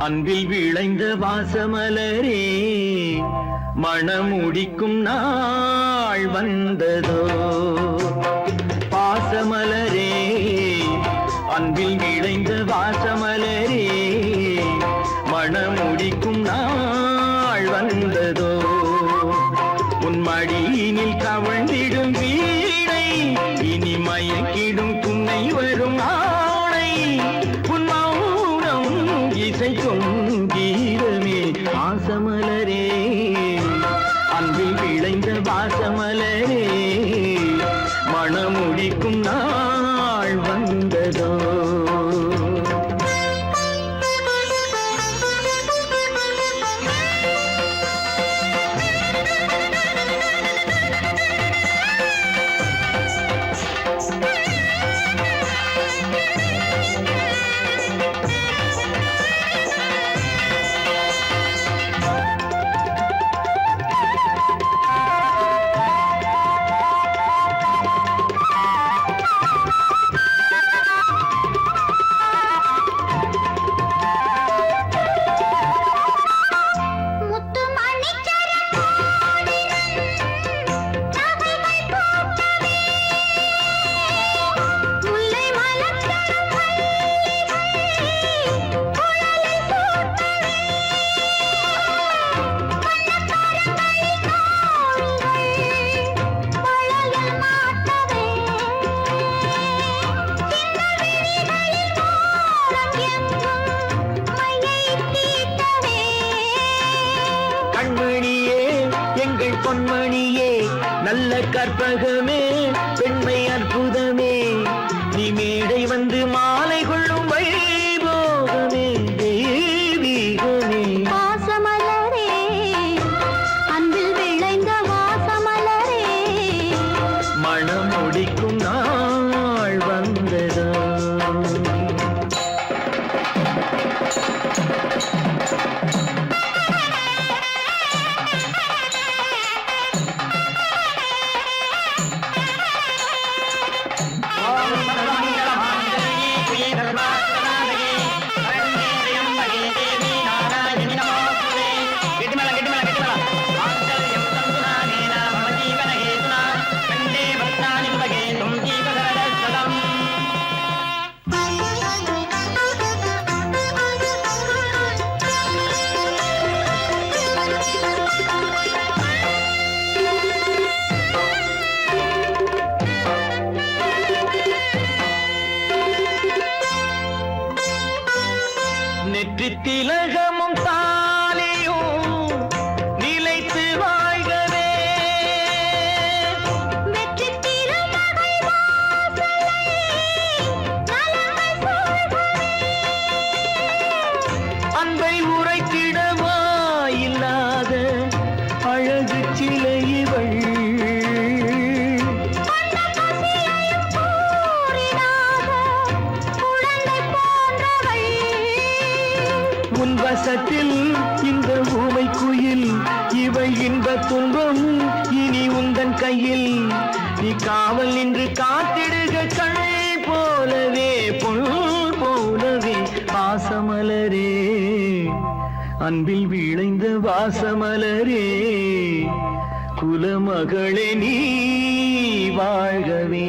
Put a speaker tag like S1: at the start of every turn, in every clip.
S1: அன்பில் விளைந்த வாசமலரே மணமுடிக்கும் நாள் வந்ததோ பாசமலரே அன்பில் விளைந்த வாசமலரே மணமுடிக்கும் நாள் வந்ததோ உன் மடியினில் கவழ்ந்திடும் வீணை இனி மயக்கிடும் துணை வரும் ஆணை உன் மௌனம் இசைக்கும் கீதமே வாசமலரே அன்பில் விளைந்த வாசமலரே மணமுடிக்கும் நாள் வந்ததோ பொன்மணியே நல்ல கற்பகமே பெண்மை அற்புதமே நீ மேடை வந்து மாலை கொள்ளும் வைபோகமே தெய்வீகமே
S2: வாசமலரே அன்பில் விளைந்த வாசமலரே
S1: மணமுடிக்கும் நாள் வந்ததோ திலகமும் தாலியும் நிலைத்து வாழ்கவே
S2: வெற்றி திருமகள் வாசலை நலங்கள் சூழ்கவே
S1: அன்பை உரைத்திடவா இல்லாத அழகு சிலை இவள் உன் வசத்தில் இந்த ஊமை குயில் இவை இன்ப துன்பம் இனி உந்தன் கையில் நீ காவல் நின்று காத்திடுக கண் போலவே பொன் போலவே வாசமலரே அன்பில் விளைந்த வாசமலரே குலமகளே நீ வாழ்கவே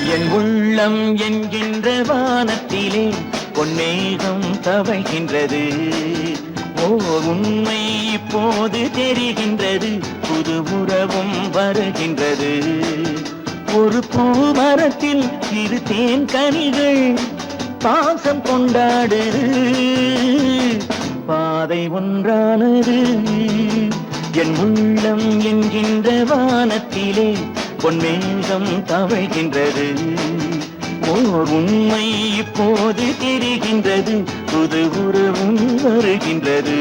S1: என் உள்ளம் என்கின்ற வானத்திலே பொன்னேகம் தவழ்கின்றது ஓ உண்மை இப்போது தெரிகின்றது புது உறவும் வருகின்றது ஒரு பூமரத்தில் இரு தேன் கனிகள் பாசம் கொண்டாடுது பாதை ஒன்றானது என் உள்ளம் என்கின்ற வானத்திலே பொன்மேகம் தவழ்கின்றது ஓர் உண்மை இப்போது தெரிகின்றது, புது உறவும் வருகின்றது.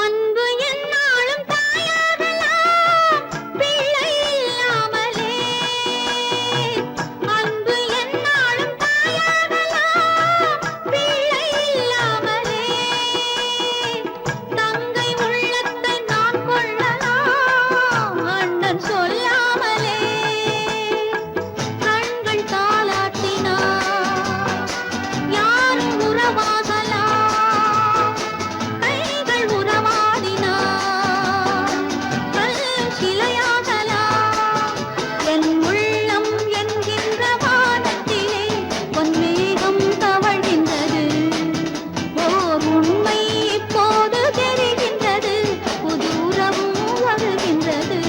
S2: அன்பு என்னாலும் தாயாகலாம் பிள்ளை இல்லாமலே. அன்பு என்னாலும் தாயாகலாம் பிள்ளை இல்லாமலே. தங்கை உள்ளத்தை நான் கொள்ளலாம் அண்ணன் சொல்லாமலே. கண்கள் தாலாட்டினார் யாரும் உறவாகலாம். கைகள் உறவாடினார் கல் சிலையாகலாம். என் உள்ளம் என்கின்ற வானத்திலே பொன்மேகம் தவழ்கின்றது. ஓர் உண்மை இப்போது தெரிகின்றது, புது உறவும் வருகின்றது.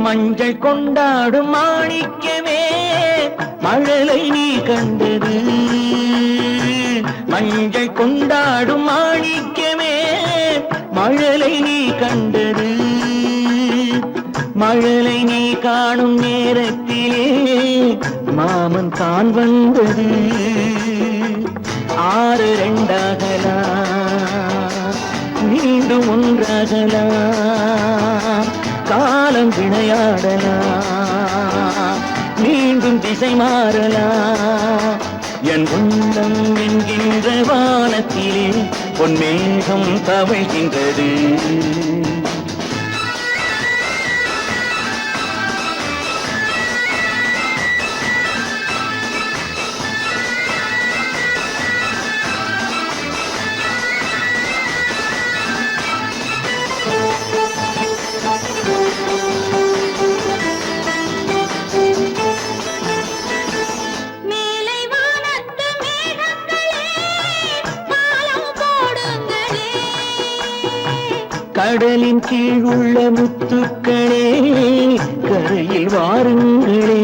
S1: மஞ்சள் கொண்டாடும் மாணிக்கமே மழலை நீ கண்டது. மஞ்சள் கொண்டாடும் மாணிக்கமே மழலை நீ கண்டது. மழலை நீ காணும் நேரத்திலே மாமன் தான் வந்தது. 6 2ஆகலாம் மீண்டும் ஒன்றாகலாம். காலம் விளையாடலாம் மீண்டும் திசை மாறலாம். என் உள்ளம் என்கின்ற வானத்திலே பொன்மேகம் தவழ்கின்றது.
S2: மேலை வானத்து மேகங்களே பாலம் போடுங்களே.
S1: கடலின் கீழ் உள்ள முத்துக்களே கரையில் வாருங்களே.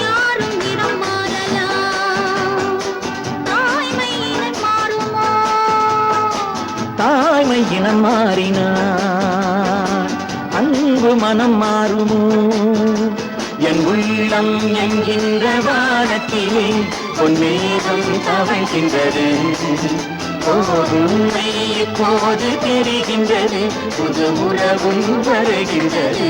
S2: யாரும் இனம் மாறலாம் தாய்மை இனம் மாறுமோ.
S1: தாய்மை இனம் மாறினார் அன்பு மனம் மாறுமோ. என் உள்ளம் என்கின்ற வானத்திலே பொன்மேகம் தவழ்கின்றது. உண்மை இப்போது தெரிகின்றது, புது உறவும் வருகின்றது.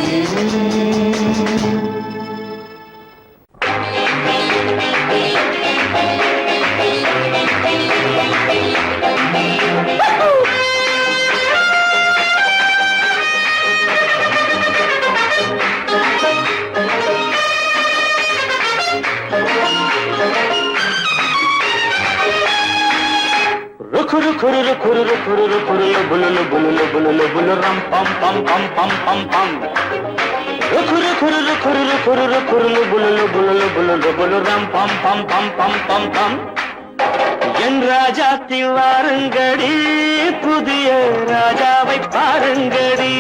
S1: Rukuru kururu kururu kururu kurulu bululu bululu bululu buluram pam pam pam pam pam pam. Rukuru kururu kururu kururu kurulu bululu bululu bululu buluram pam pam pam pam pam pam. என் ராஜாத்தி வாருங்கடி புதிய ராஜாவை பாருங்கடி.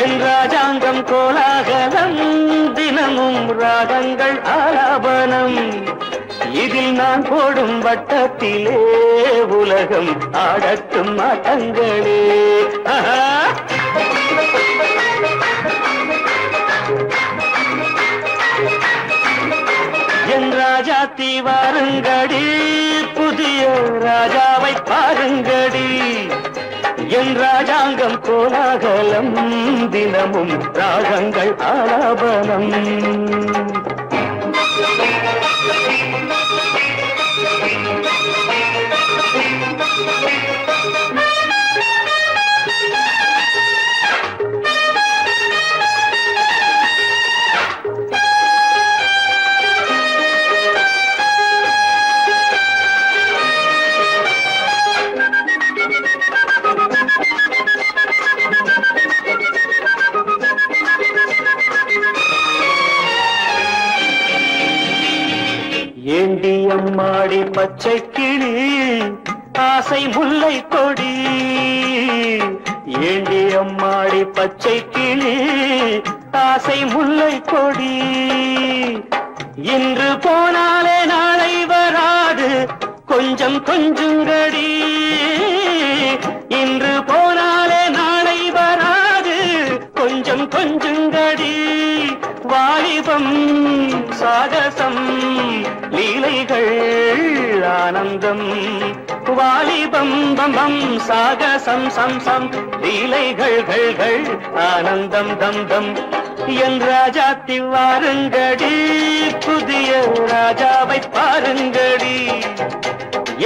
S1: என் ராஜாங்கம் கோலாகலம் தினமும் ராகங்கள் ஆலாபனம். இதில் நான் போடும் வட்டத்திலே உலகம் ஆடட்டும் ஆட்டங்களே. என் ராஜாத்தி வாருங்கடி புதிய ராஜாவை பாருங்கடி. என் ராஜாங்கம் கோலாகலம் தினமும் ராகங்கள் ஆலாபனம். ஏண்டி அம்மாடி பச்சை கிளி ஆசை முல்லை கொடி ஏண்டி அம்மாடி பச்சை கிளி ஆசை முல்லை கொடி இன்று போனாலே நாளை வராது கொஞ்சம் கொஞ்சங்கடி இன்று போனாலே நாளை வராது கொஞ்சம் கொஞ்சங்கடி வாலிபம் சாகசம் லீலைகள் ஆனந்தம் வாலிபம் பம்பம் சாகசம் சம் சம் லீலைகள் ஆனந்தம் தம் தம் என் ராஜாத்தி வாருங்கடி புதிய ராஜாவை பாருங்கடி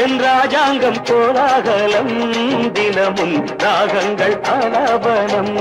S1: என் ராஜாங்கம் கோலாகலம் தினமும் ராகங்கள் ஆலாபனம்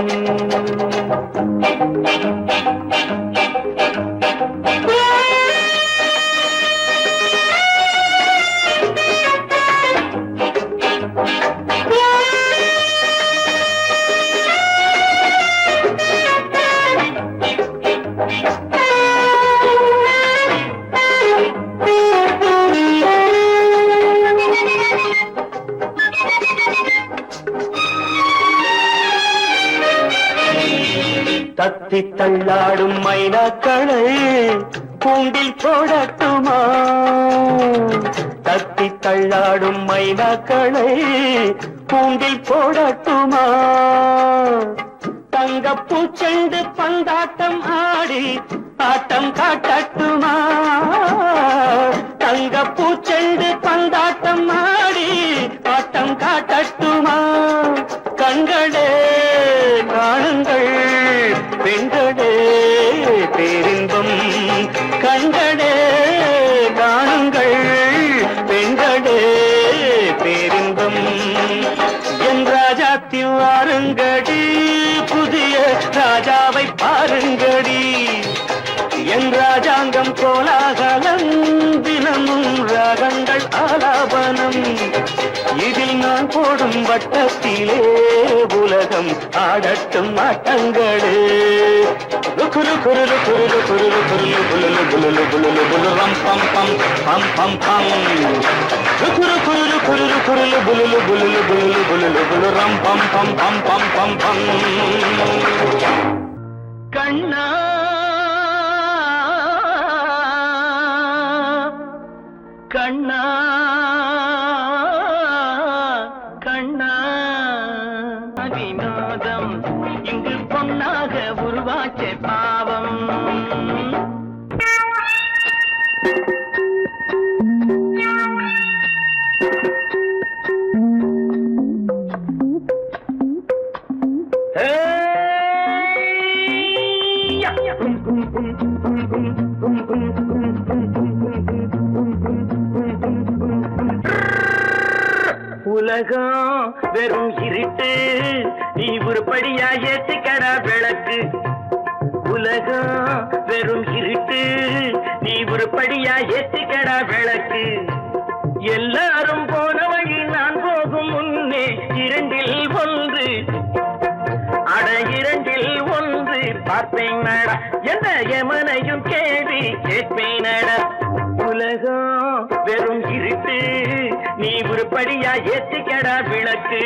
S1: தத்தி தள்ளாடும் மைனாக்களை கூண்டில் போடட்டுமா தத்தி தள்ளாடும் மைனாக்களை கூண்டில் போடட்டுமா தங்கப்பூ செண்டு பந்தாட்டம் ஆடி ஆட்டம் காட்டட்டுமா தங்கப்பூ செண்டு பந்தாட்டம் ஆடி ஆட்டம் காட்டட்டுமா கண்களே காணுங்கள் பெண்களே பேரின்பம் கண்களே காணுங்கள் பெண்களே பேரின்பம் என் ராஜாத்தி வாருங்கடி புதிய ராஜாவை பாருங்கடி என் ராஜாங்கம் கோலாகலம் தினமும் ராகங்கள் ஆலாபனம் இதில் நான் போடும் வட்டத்திலே உலகம் ஆடட்டும் ஆட்டங்களே குரு குரு குரு குரு குரு புலு புலு புலு புலு ரம் பம் பம் பம் பம் பம் குரு குரு குரு குரு புலு புலு புலு புலு புலு ரம் பம் பம் பம் பம் பம் பம் கண்ணா கண்ணா கண்ணா வினோதம் இங்கு பொன்னாக உருவாச்ச பாவம் உலகம் வெறும் இருட்டு நீ உருப்படியா ஏத்திக்கடா விளக்கு உலகம் வெறும் இருட்டு நீ உருப்படியா ஏத்திக்கடா விளக்கு எல்லாரும் போன வழி நான் போகும் முன்னே இரண்டில் ஒன்று அட இரண்டில் ஒன்று பார்ப்பேன் நட எந்த எமனையும் கேள்வி கேட்பேன் நட உலகம் வெறும் இருட்டு நீ உருப்படியா ஏத்திக்கடா விளக்கு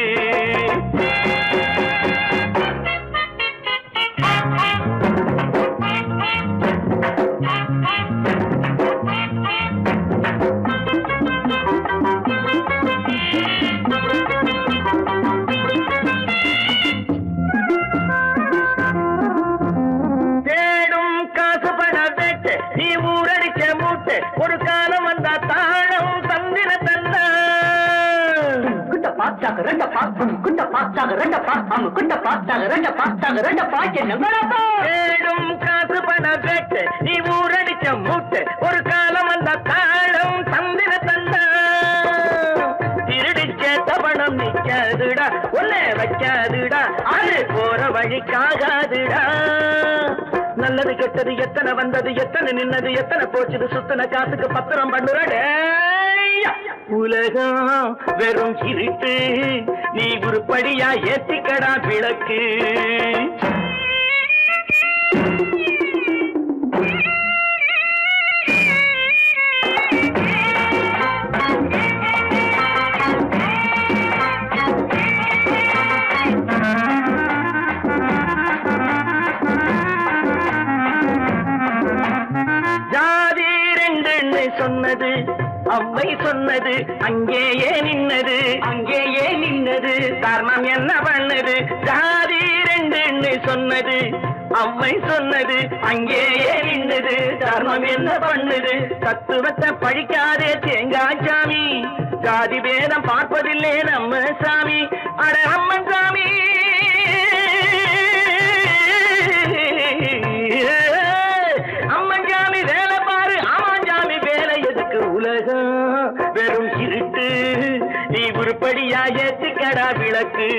S1: தேடும் காசு பட வெட்டு நீ ஊரடிச்ச மூட்டு ஒரு காலம் வந்தா தாழம் தந்திர தந்தா குண்ட பாச்சாக ரெண்ட பாக்கும் குண்ட பாச்சாக ரெண்ட பாக்கும் குண்ட பாச்சாக ரெண்ட பாச்சாக ரெண்ட பாக்க நம்பரப்பா தேடும் காசு பட வெட்டு நீ ஊரடிச்ச மூட்டு ஒரு காலம் வந்தா தாழம் தந்திர தந்தா திருடிச்ச தவணம் நிக்காதுடா ஒன்னே வைக்காதுடா அது போற வழிக்காகாதுடா நல்லது கெட்டது எத்தனை வந்தது எத்தனை நின்னது எத்தனை போச்சுது சுத்தன காசுக்கு பத்திரம் பண்ணுறடே உலகம் வெறும் இருட்டு நீ உருப்படியா ஏத்திக்கடா விளக்கு
S3: சொன்னது அவ்வை சொன்னது அங்கேயே நின்னது காரணம் என்ன பண்ணது ஜாதி ரெண்டுன்னு சொன்னது அம்மை சொன்னது அங்கேயே நின்னது காரணம் என்ன பண்ணுது தத்துவத்தை படிக்காதே தேங்காய் சாமி ஜாதி பேதம் பார்ப்பதில்லை நம்ம சாமி அட அம்மன் சாமி அம்மன் சாமி வேலை பாரு ஆமான் சாமி வேலை எதுக்கு உலகம் வெறும் இருட்டு நீ உருப்படியா ஏத்துக்கடா விளக்கு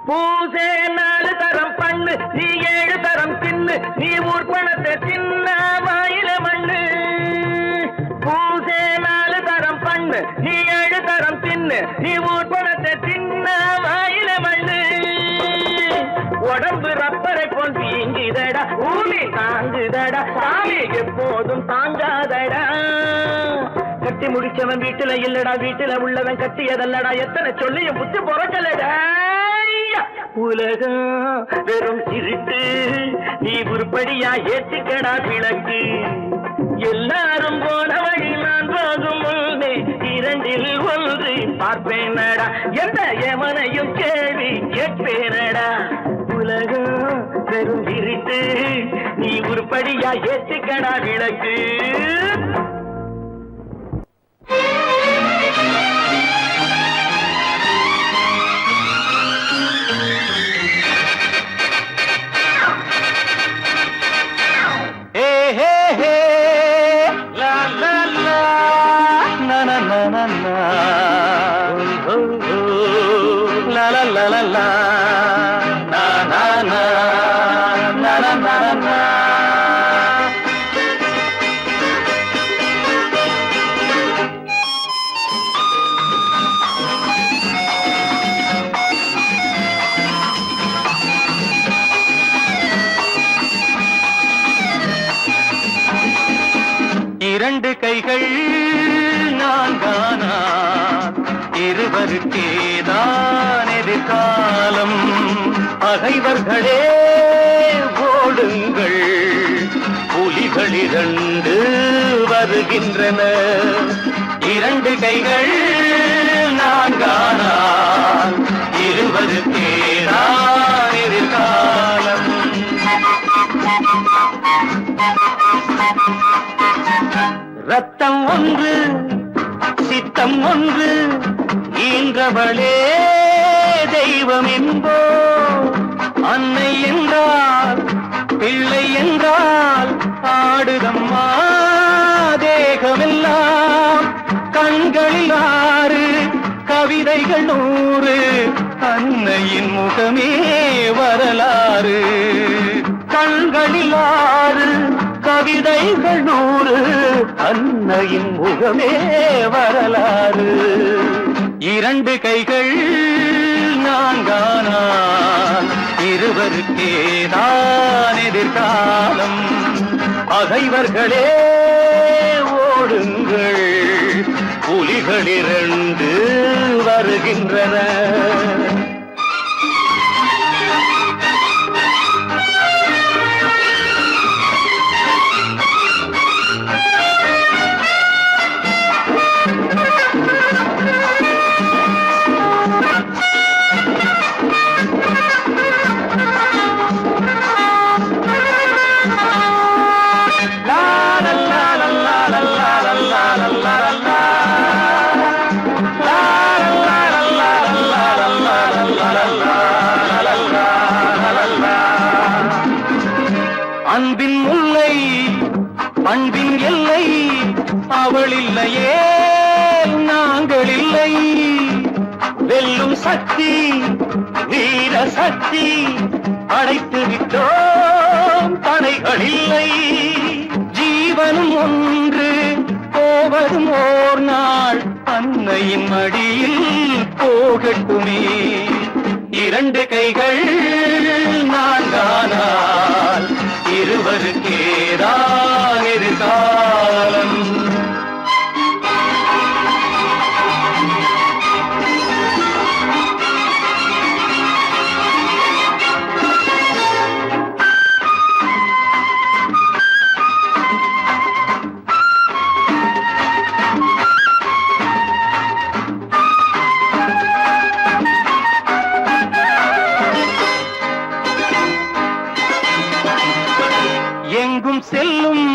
S3: பூசே 4 தரம் பண்ணு நீ 7 தரம் தின்னு நீ ஊர் பணத்தை சின்ன வாயில மண்ணு பூசே 4 தரம் பண்ணு நீ 7 தரம் தின்னு நீ ஊர் பணத்தை சின்ன வாயில மண்ணு உடம்பு ரப்பரை போல் வீங்குதடா பூமி தாங்குதடா சாமி எப்போதும் தாங்காதடா கட்டி முடிச்சவன் வீட்டுல இல்லடா வீட்டுல உள்ளவன் கட்டியதல்லடா எத்தனை சொல்லியும் புத்தி பொறக்கலடா உலகம் வெறும் இருட்டு நீ உருப்படியா ஏற்றுக்கடா விளக்கு எல்லாரும் போன வழி நான் போகும் முன்னே 2 ஒன்று பார்ப்பேனடா எந்த எவனையும் கேள்வி கேட்பேனடா உலகம் வெறும் இருட்டு நீ உருப்படியா ஏற்றுக்கடா விளக்கு
S1: இரண்டு கைகள் நான்கானா இருவருக்கேதான் எதிர்காலம் பகைவர்களே ஓடுங்கள் புலிகள் 2 வருகின்றன இரண்டு கைகள் நான்கானா இருவருக்கேதான் எதிர்காலம் ரத்தம் ஒன்று சித்தம் ஒன்று ஈன்றவளே தெய்வம் என்போ அன்னை என்றால் பிள்ளை என்றால் ஆடுதம்மா தேகமெல்லாம் கண்களில் 6 கவிதைகள் 100 அன்னையின் முகமே வரலாறு கண்களில் 6 கவிதைகள் 100 அன்னையின் முகமே வரலாறு இரண்டு கைகள் நான்கானால் இருவருக்கேதான் எதிர்காலம் பகைவர்களே ஓடுங்கள் புலிகள் 2 வருகின்றன அன்பின் முல்லை பண்பின் எல்லை அவள் இல்லையே நாங்கள் இல்லை வெல்லும் சக்தி வீர சக்தி அடைத்து விட்டோம் தடைகள் இல்லை ஜீவனும் ஒன்று போவதும் ஓர் நாள் அன்னையின் மடியில் போகட்டுமே
S3: இரண்டு கைகள் நான்கானால் இருவருக்கேதான் எதிர்காலம். எங்கும் செல்லும்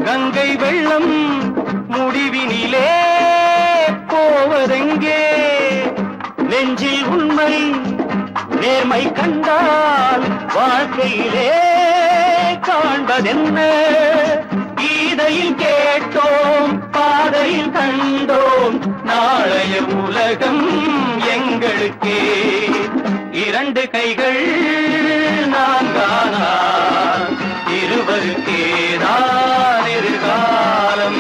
S3: கங்கை வெள்ளம் முடிவினிலே போவதெங்கே? நெஞ்சில் உண்மை நேர்மை கண்டால் வாழ்க்கையிலே காண்பதென்ன? கீதையில் கேட்டோம் பாதையில் கண்டோம் நாளைய உலகம் எங்களுக்கே. இரண்டு கைகள் நான்கானால் இருவருக்கேதான் எதிர்காலம்.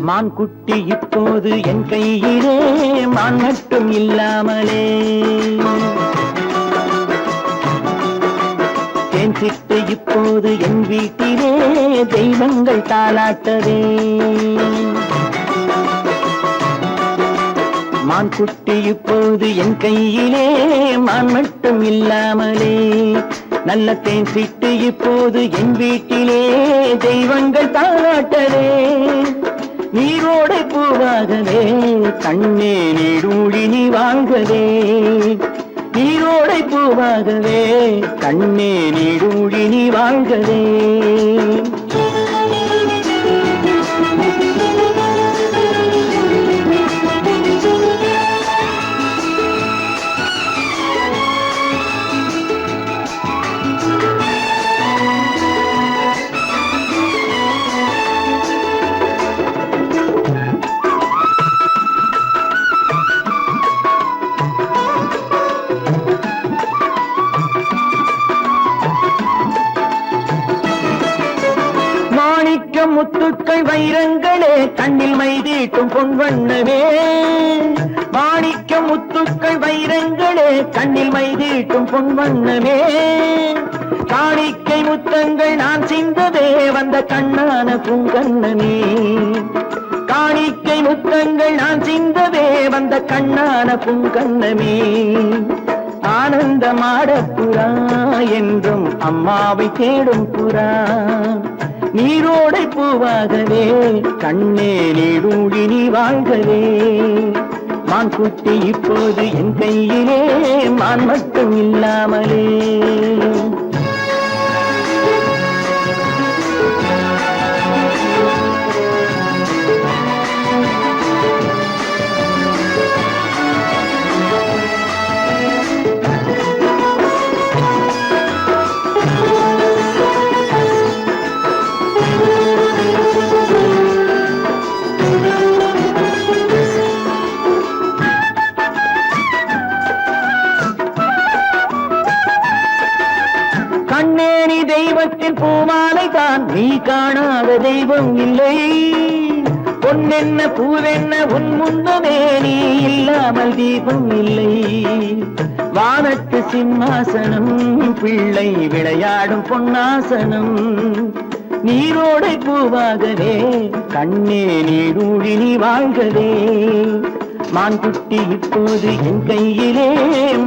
S3: மான் குட்டி இப்போது என் கையிலே, மான் மட்டும் இல்லாமலே. தேன் சிட்டு இப்போது என் வீட்டிலே, தெய்வங்கள் தாலாட்டவே. மான் குட்டி இப்போது என் கையிலே, மான் மட்டும் இல்லாமலே. நல்ல தேன் சிட்டு இப்போது என் வீட்டிலே, தெய்வங்கள் தாலாட்டவே. நீரோடை பூவாகவே கண்ணே நீடூழி நீ வாழ்கவே. நீரோடை பூவாகவே கண்ணே நீடூழி நீ வாழ்கவே. முத்துக்கள் வைரங்களே கண்ணில் மைதீட்டும் பொன்வண்ணமே. மாணிக்க முத்துக்கள் வைரங்களே கண்ணில் மைதீட்டும் பொன்வண்ணமே. காணிக்கை முத்தங்கள் நான் சிந்ததே வந்த கண்ணான பூங்கண்ணமே. காணிக்கை முத்தங்கள் நான் சிந்ததே வந்த கண்ணான பூங்கண்ணமே. ஆனந்தமாட புறா என்றும் அம்மாவை தேடும் புறா. நீரோடை பூவாகவே கண்ணே நீடூழி நீ வாழ்கவே. மான் குட்டி இப்போது என் கையிலே, மான் மட்டும் இல்லாமலே. தெய்வத்தின் பூமாலை தான், நீ காணாத தெய்வம் இல்லை. பொன்னென்ன பூவென்ன உன் முன்னமே நீ இல்லாமல் தீபம் இல்லை. வானத்து சிம்மாசனம் பிள்ளை விளையாடும் பொன்னாசனம். நீரோடை பூவாகவே கண்ணே நீடூழி நீ வாழ்கவே. மான் குட்டி இப்போது என் கையிலே,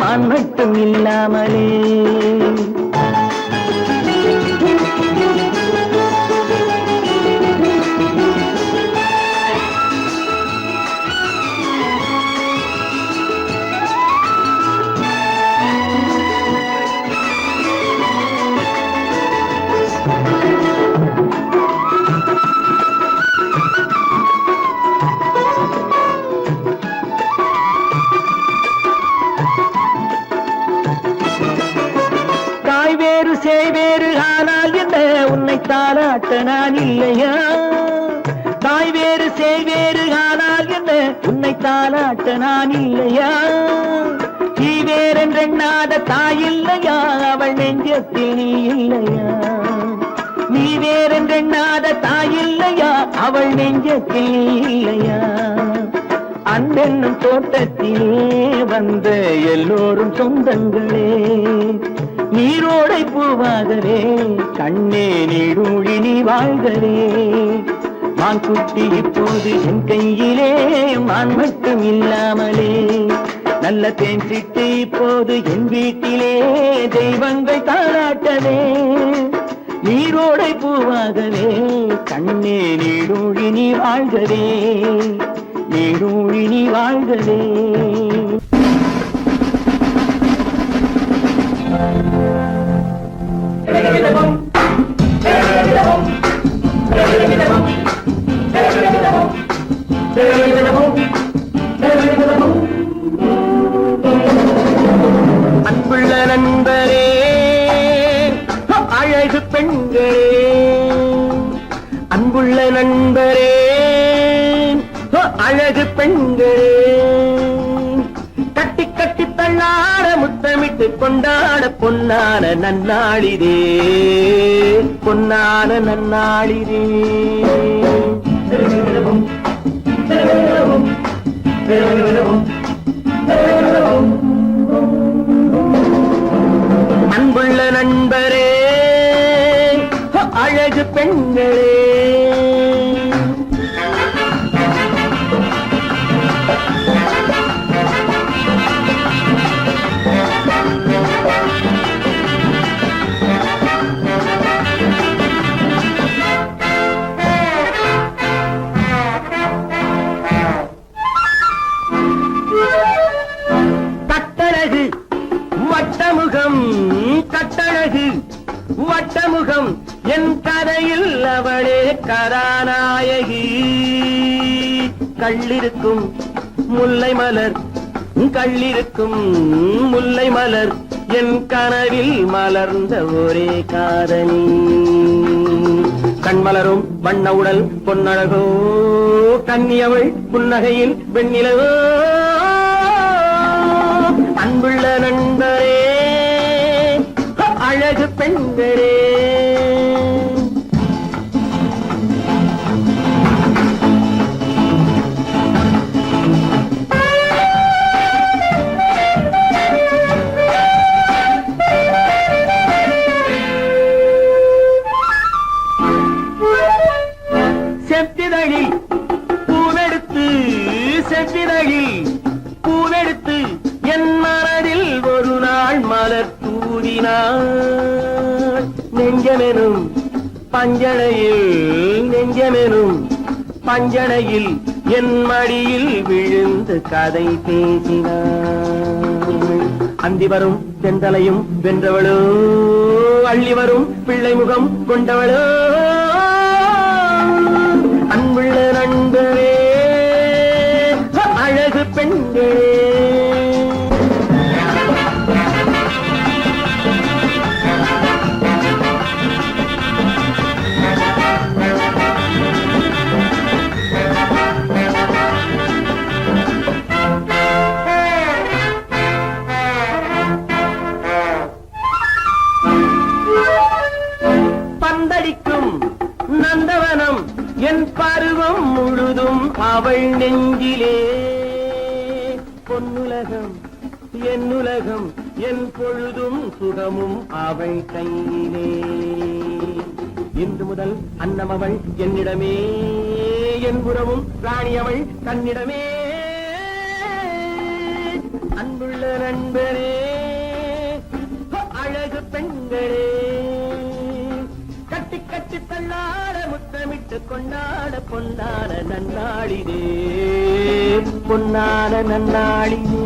S3: மான் மட்டும் இல்லாமலே. தாலாட்ட நான் இல்லையா? தாய் வேறு சேய் வேறு ஆனால் என்ன, உன்னை தாலாட்ட நான் இல்லையா? நீ வேறென்றெண்ணாத தாய் இல்லையா, அவள் நெஞ்சத்தில் நீ இல்லையா? நீ வேறென்றெண்ணாத தாய் இல்லையா, அவள் நெஞ்சத்தில் நீ இல்லையா? அன்பென்னும் தோட்டத்திலே வந்த எல்லோரும் சொந்தங்களே, நீரோடை பூவாகவே கண்ணே நீடூழி நீ வாழ்கவே. மான் குட்டி இப்போது என் கையிலே, மான் மட்டும் இல்லாமலே. நல்ல தேன் சிட்டு இப்போது என் வீட்டிலே, தெய்வங்கள் தாளாட்டவே. நீரோடை பூவாகவே கண்ணே நீடூழி நீ வாழ்கவே, நீடூழி நீ வாழ்கவே. அன்புள்ள நண்பரே, அழகு பெண்களே, அன்புள்ள நண்பரே, அழகு பெண்களே, கட்டி கட்டி தள்ளாட முத்தமிட்டு கொண்டாட பொன்னான நன்னாளிதே, பொன்னான நன்னாளிதே. அன்புள்ள நண்பரே, அழகு பெண்களே, கட்டழகு வட்டமுகம், கட்டழகு வட்டமுகம், என் கதையில் அவளே கதாநாயகி. கள்ளிருக்கும் முல்லை மலர், கள்ளிருக்கும் முல்லை மலர், என் கனவில் மலர்ந்த ஒரே காதலி. கண்மலரும் வண்ண உடல் பொன்னழகோ, கன்னியவள் புன்னகையில் வெண்ணிலவோ. அன்புள்ள நண்பரே, அழகு பெண்களே, செப்பிதழில் பூவெடுத்து, செப்பிதழில் பூவெடுத்து என் மனதில் ஒரு நாள் மலர் தூவினாள். நெஞ்சமெனும் பஞ்சனையில், நெஞ்சமெனும் பஞ்சனையில் என் மடியில் விழுந்து கதை பேசினாள். அந்தி வரும் தென்றலையும் வென்றவளோ, அள்ளி வரும் பிள்ளை முகம் கொண்டவளோ. அன்புள்ள நண்பரே, அழகு பெண்களே, பந்தடிக்கும் நந்தவனம் என் பருவம் முழுதும் அவள் நெஞ்சிலே. பொன்னுலகம் என்னுலகம், என் பொழுதும் சுகமும் அவள் கையிலே. இன்று முதல் அன்னம் அவள் என்னிடமே, என் புறமும் ராணி அவள் தன்னிடமே. அன்புள்ள நண்பரே, அழகு பெண்களே, கட்டி கட்டி தள்ளாட முத்தமிட்டு கொண்டாட பொன்னான நன்னாளிதே, பொன்னான நன்னாளிதே.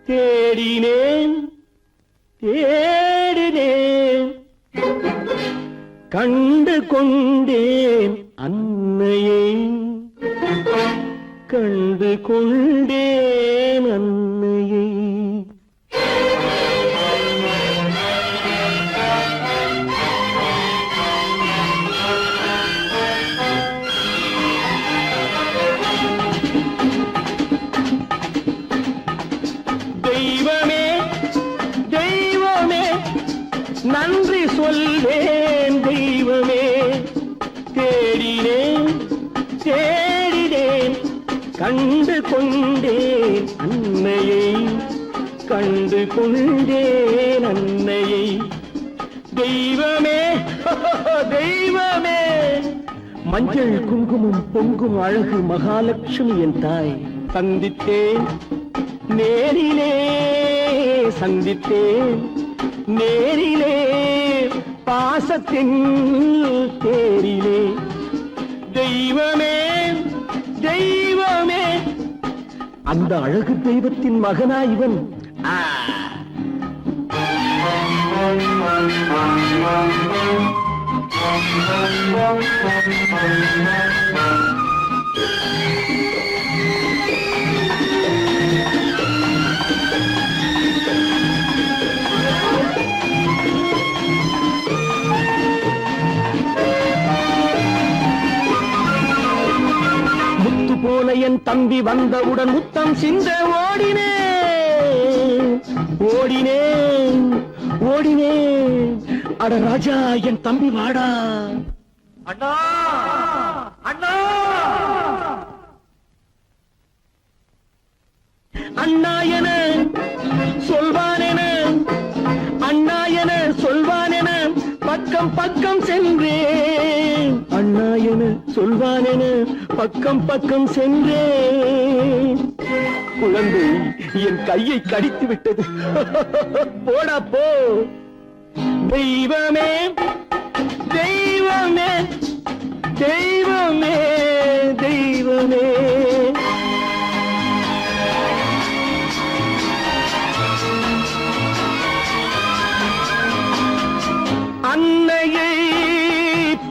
S3: தேடினேன் தேடினேன் கண்டு கொண்டேன் அன்னையை கண்டு கொண்டேன் அன்னையை தெய்வமே தெய்வமே நன்றி சொல்வேன் தெய்வமே தேடினேன் தேடினேன் கண்டு கொண்டேன் அன்னையை கண்டு கொண்டேன் அன்னையை தெய்வமே தெய்வமே மஞ்சள் குங்குமம் பொங்கும் அழகு மகாலட்சுமி என் தாய் சந்தித்தேன் நேரிலே சந்தித்தேன் நேரிலே பாசத்தின் தேரிலே தெய்வமே தெய்வமே அந்த அழகு தெய்வத்தின் மகனா இவன் முத்து போல என் தம்பி வந்தவுடன் முத்தம் சிந்த ஓடினேன் ஓடினேன் ஓடினேன் அட ராஜா என் தம்பி வாடா அண்ணா அண்ணா அண்ணா என சொல்வான் என அண்ணா என சொல்வான் என பக்கம் பக்கம் சென்றேன் அண்ணா என சொல்வான் என பக்கம் பக்கம் சென்றேன் குழந்தை என் கையை கடித்து விட்டது போடா போ தெய்வமே தெய்வமே தெய்வமே தெய்வமே அன்னையை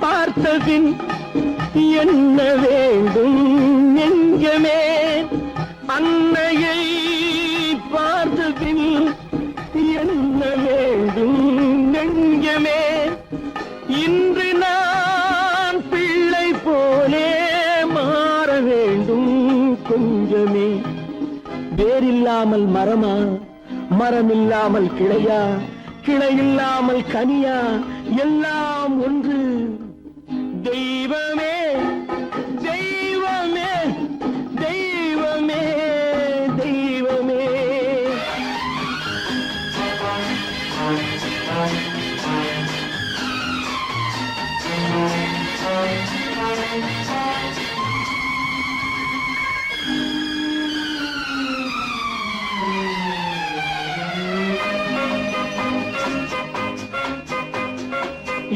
S3: பார்த்தபின் என்ன வேண்டும் நெஞ்சமே அன்னையை பார்த்தபின் என்ன வேண்டும் நெஞ்சமே இன்று நான் பிள்ளை போலே மாற வேண்டும் கொஞ்சமே வேரில்லாமல் மரமா மரமில்லாமல் கிளையா கிளையில்லாமல் கனியா எல்லாம் ஒன்று தெய்வமே தெய்வமே தெய்வமே தெய்வமே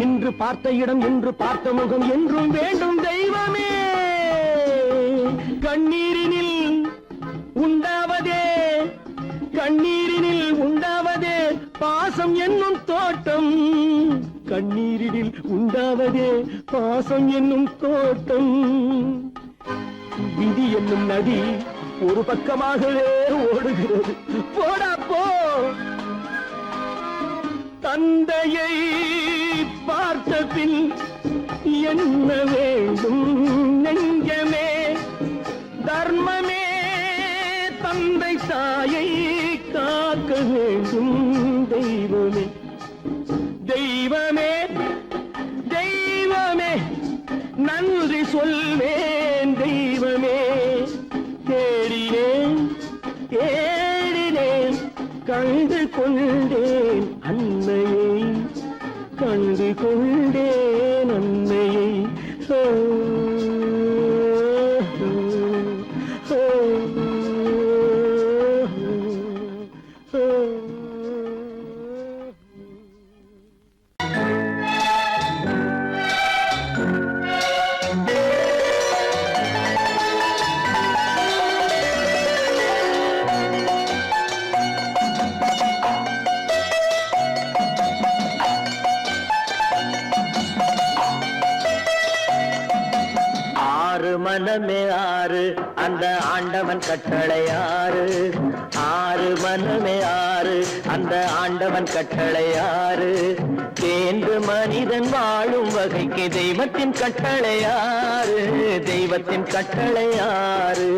S3: இன்று பார்த்த இடம் இன்று பார்த்த முகம் என்றும் வேண்டும் தெய்வமே கண்ணீரினில் உண்டாவதே கண்ணீரினில் உண்டாவதே பாசம் என்னும் தோட்டம் கண்ணீரினில் உண்டாவதே பாசம் என்னும் தோட்டம் விதி என்னும் நதி ஒரு பக்கமாகவே ஓடுகிறது போடா போ தந்தையை பார்த்த பின் என்ன வேண்டும் நெஞ்சமே தர்மமே தந்தை தாயை காக்க வேண்டும் தெய்வமே தெய்வமே தெய்வமே நன்றி சொல்வேன் தெய்வமே தேடினேன் தேடினேன் கண்டு கொண்டேன் அன்னையை கண்டு கொண்டேன் அன்னையை அந்த ஆண்டவன் கட்டளை ஆறு ஆறு மனமே ஆறு அந்த ஆண்டவன் கட்டளை ஆறு தேர்ந்து மனிதன் வாழும் வகைக்கு தெய்வத்தின் கட்டளை ஆறு தெய்வத்தின் கட்டளை ஆறு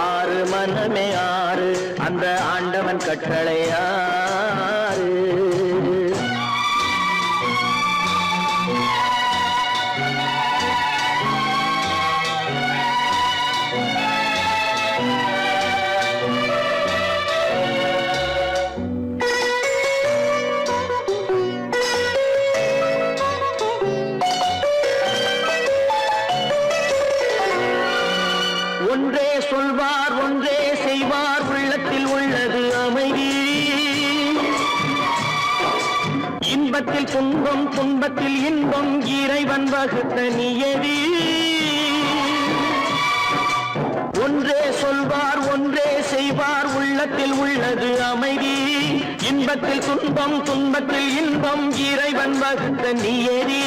S3: ஆறு மனமே ஆறு அந்த ஆண்டவன் கட்டளை ஆறு ஒன்றே சொல்வார் ஒன்றே செய்வார் உள்ளத்தில் உள்ளது அமைதி இன்பத்தில் துன்பம் துன்பத்தில் இன்பம் இறைவன் வகுத்த நியதி ஒன்றே சொல்வார் ஒன்றே செய்வார் உள்ளத்தில் உள்ளது அமைதி இன்பத்தில் துன்பம் துன்பத்தில் இன்பம் இறைவன் வகுத்த நியதி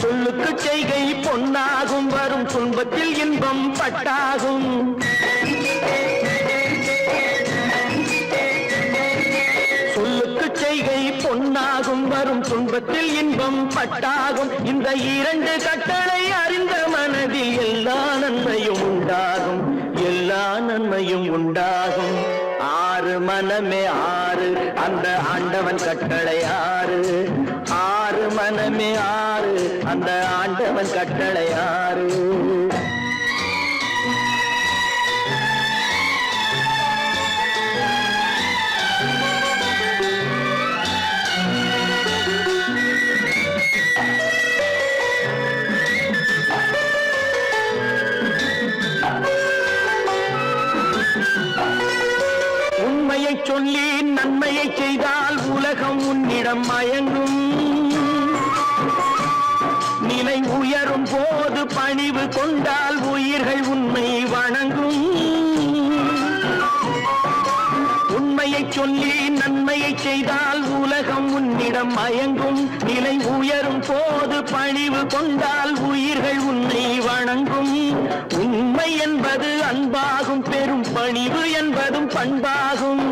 S3: சொல்லுக்கு செய்கை பொன்னாகும் வரும் துன்பத்தில் இன்பம் பட்டாகும் சொல்லுக்கு செய்கை பொன்னாகும் வரும் துன்பத்தில் இன்பம் பட்டாகும் இந்த இரண்டு கட்டளை அறிந்த மனதில் எல்லா நன்மையும் உண்டாகும் எல்லா நன்மையும் உண்டாகும் ஆறு மனமே ஆறு அந்த ஆண்டவன் கட்டளை ஆறு ஆறு மனமே ஆறு அந்த ஆண்டவன் கட்டளை ஆறு உண்மையை சொல்லி நன்மையை செய்தால் உலகம் உன்னிடம் மயங்கும் நிலை உயரும் போது பணிவு கொண்டால் உயிர்கள் உன்னை வணங்கும் உண்மையை சொல்லி நன்மையை செய்தால் உலகம் உன்னிடம் மயங்கும் நிலை உயரும் போது பணிவு கொண்டால் உயிர்கள் உன்னை வணங்கும் உண்மை என்பது அன்பாகும் பெரும் பணிவு என்பதும் பண்பாகும்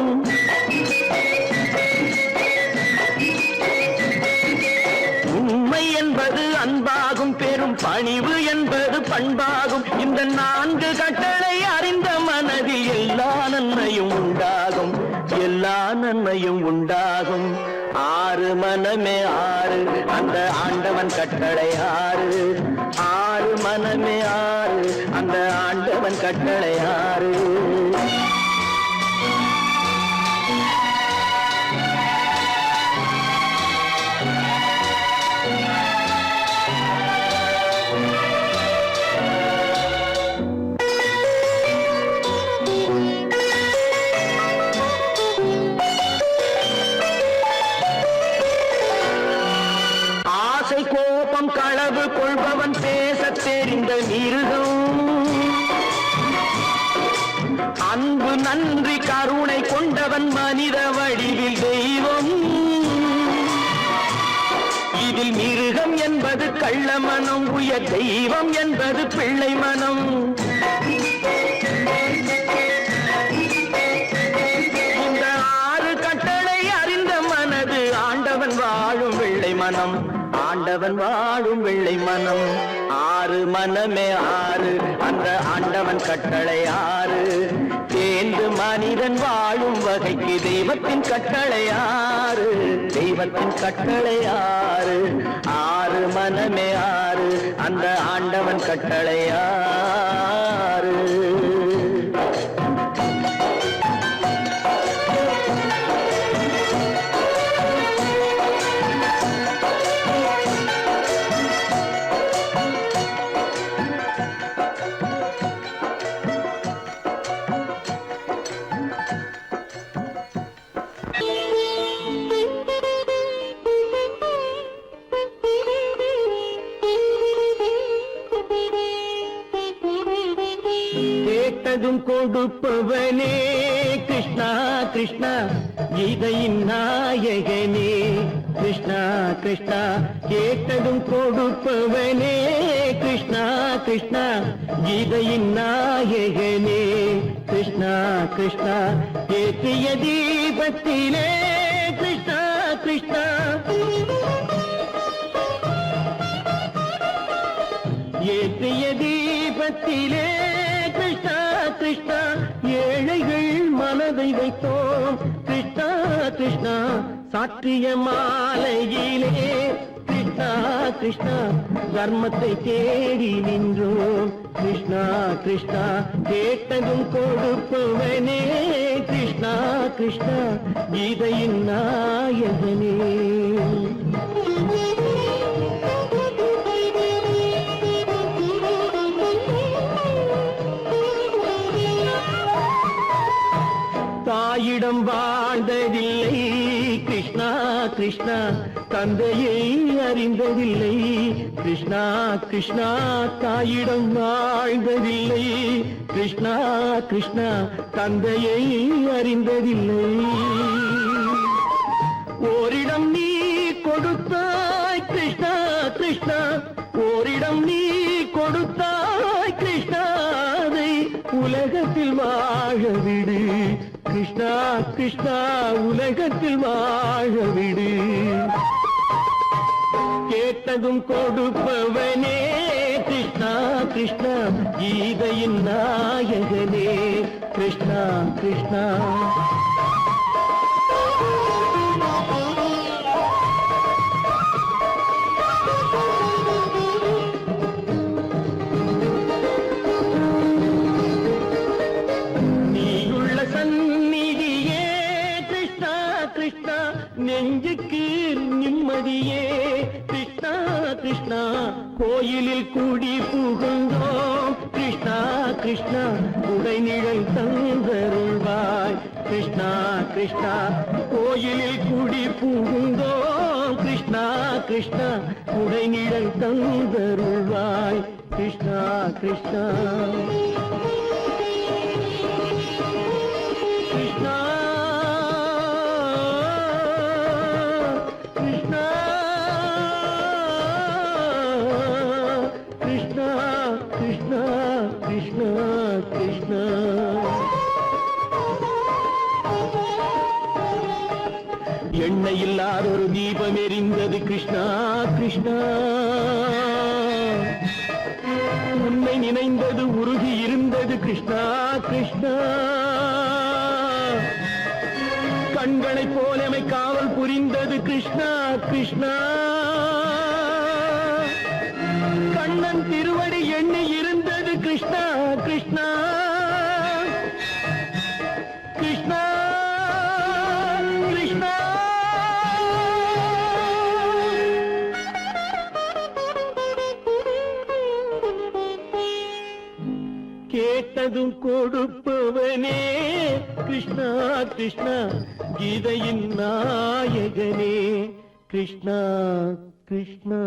S3: உண்மை என்பது அன்பாகும் பெரும் பணிவு என்பது பண்பாகும் இந்த நான்கு கட்டளை அறிந்த மனதில் எல்லா நன்மையும் உண்டாகும் எல்லா நன்மையும் உண்டாகும் ஆறு மனமே ஆறு அந்த ஆண்டவன் கட்டளை ஆறு ஆறு மனமே ஆறு அந்த ஆண்டவன் கட்டளை ஆறு கோபம் களவு கொள்பவன் பேசத் தெரிந்த மிருகம் அன்பு நன்றி கருணை கொண்டவன் மனித வடிவில் தெய்வம் இதில் மிருகம் என்பது கள்ள மனம் உயர் தெய்வம் என்பது பிள்ளை மனம் இந்த ஆறு கட்டளை அறிந்த மனது ஆண்டவன் வாழும் வெள்ளை மனம் ஆண்டவன் வாழும் வெள்ளை மனம் ஆறு மனமே ஆறு அந்த ஆண்டவன் கட்டளை ஆறு தேர்ந்து மனிதன் வாழும் வகைக்கு தெய்வத்தின் கட்டளை ஆறு தெய்வத்தின் கட்டளை ஆறு ஆறு மனமே ஆறு அந்த ஆண்டவன் கட்டளை ஆறு கேட்டதும் கொடுப்பவனே கிருஷ்ணா கிருஷ்ணா கீதையின் நாயகனே கிருஷ்ணா கிருஷ்ணா கேட்டதும் கொடுப்பவனே கிருஷ்ணா கிருஷ்ணா கீதையின் நாயகனே கிருஷ்ணா கிருஷ்ணா ஏற்றிய தீபத்திலே கிருஷ்ணா கிருஷ்ணா ஏற்றிய தீபத்திலே கிருஷ்ணா கிருஷ்ணா ஏழைகள் மனதை வைத்தோம் கிருஷ்ணா கிருஷ்ணா சாற்றிய மாலையிலே கிருஷ்ணா கிருஷ்ணா தர்மத்தை தேடி நின்றோம் கிருஷ்ணா கிருஷ்ணா கேட்டதும் கொடுப்பவனே கிருஷ்ணா கிருஷ்ணா கீதையின் நாயகனே தாயிடம் வாழ்ந்ததில்லை கிருஷ்ணா கிருஷ்ணா தந்தையை அறிந்ததில்லை கிருஷ்ணா கிருஷ்ணா தாயிடம் வாழ்ந்ததில்லை கிருஷ்ணா கிருஷ்ணா தந்தையை அறிந்ததில்லை ஓரிடம் நீ கொடுத்தாய் கிருஷ்ணா கிருஷ்ணா ஓரிடம் நீ கொடுத்தாய் கிருஷ்ணாவை உலகத்தில் வாழ விடு கிருஷ்ணா கிருஷ்ணா உலகத்தில் வாழ விடு கேட்டதும் கொடுப்பவனே கிருஷ்ணா கிருஷ்ணா கீதையின் நாயகனே கிருஷ்ணா கிருஷ்ணா நெஞ்சுக்கு நிம்மதியே கிருஷ்ணா கிருஷ்ணா கோயிலில் கூடி புகுந்தோம் கிருஷ்ணா கிருஷ்ணா உடைநிழல் தந்தருள்வாய் கிருஷ்ணா கிருஷ்ணா கோயிலில் கூடி புகுந்தோம் கிருஷ்ணா கிருஷ்ணா உடைநிழல் தந்தருள்வாய் கிருஷ்ணா கிருஷ்ணா கிருஷ்ணா கிருஷ்ணா கிருஷ்ணா கிருஷ்ணா எண்ணெய் இல்லாத ஒரு தீபம் எரிந்தது கிருஷ்ணா கிருஷ்ணா உன்னை நினைந்தது உருகி இருந்தது கிருஷ்ணா கிருஷ்ணா கண்களைப் போலமை காவல் புரிந்தது கிருஷ்ணா கிருஷ்ணா கண்ணன் திருவடி எண்ணி இருந்தது கிருஷ்ணா கிருஷ்ணா கிருஷ்ணா கிருஷ்ணா கேட்டதும் கொடுப்பவனே கிருஷ்ணா கிருஷ்ணா கீதையின் நாயகனே கிருஷ்ணா கிருஷ்ணா